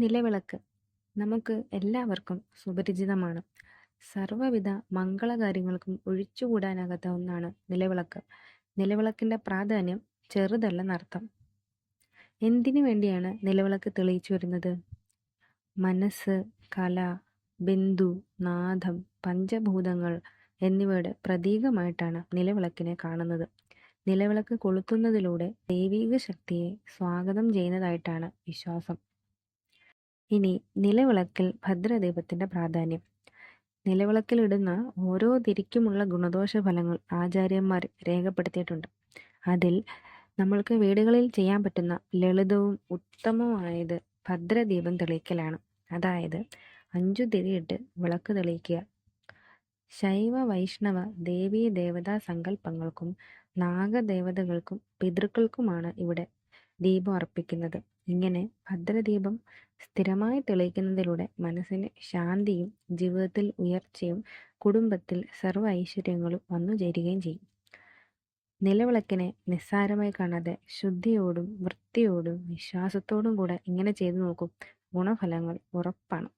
നിലവിളക്ക് നമുക്ക് എല്ലാവർക്കും സുപരിചിതമാണ്. സർവ്വവിധ മംഗളകാര്യങ്ങൾക്കും ഒഴിച്ചുകൂടാനാകാത്ത ഒന്നാണ് നിലവിളക്ക്. നിലവിളക്കിന്റെ പ്രാധാന്യം ചെറുതല്ലെന്നർത്ഥം. എന്തിനു വേണ്ടിയാണ് നിലവിളക്ക് തെളിയിച്ചു വരുന്നത്? മനസ്സ്, കല, ബന്ധു, നാദം, പഞ്ചഭൂതങ്ങൾ എന്നിവയുടെ പ്രതീകമായിട്ടാണ് നിലവിളക്കിനെ കാണുന്നത്. നിലവിളക്ക് കൊളുത്തുന്നതിലൂടെ ദൈവീക ശക്തിയെ സ്വാഗതം ചെയ്യുന്നതായിട്ടാണ് വിശ്വാസം. ഇനി നിലവിളക്കിൽ ഭദ്രദീപത്തിന്റെ പ്രാധാന്യം. നിലവിളക്കിലിടുന്ന ഓരോ തിരിക്കുമുള്ള ഗുണദോഷ ഫലങ്ങൾ ആചാര്യന്മാർ രേഖപ്പെടുത്തിയിട്ടുണ്ട്. അതിൽ നമ്മൾക്ക് വീടുകളിൽ ചെയ്യാൻ പറ്റുന്ന ലളിതവും ഉത്തമവുമായത് ഭദ്രദീപം തെളിയിക്കലാണ്. അതായത് 5 തിരിയിട്ട് വിളക്ക് തെളിയിക്കുക. ശൈവ വൈഷ്ണവ ദേവീ ദേവതാ സങ്കല്പങ്ങൾക്കും നാഗദേവതകൾക്കും പിതൃക്കൾക്കുമാണ് ഇവിടെ ദീപം അർപ്പിക്കുന്നത്. ഇങ്ങനെ ഭദ്രദീപം സ്ഥിരമായി തെളിയിക്കുന്നതിലൂടെ മനസ്സിന് ശാന്തിയും ജീവിതത്തിൽ ഉയർച്ചയും കുടുംബത്തിൽ സർവ്വ ഐശ്വര്യങ്ങളും വന്നു ചേരുകയും ചെയ്യും. നിലവിളക്കിനെ നിസ്സാരമായി കാണാതെ ശുദ്ധിയോടും വൃത്തിയോടും വിശ്വാസത്തോടും കൂടെ ഇങ്ങനെ ചെയ്തു നോക്കും. ഗുണഫലങ്ങൾ ഉറപ്പാണ്.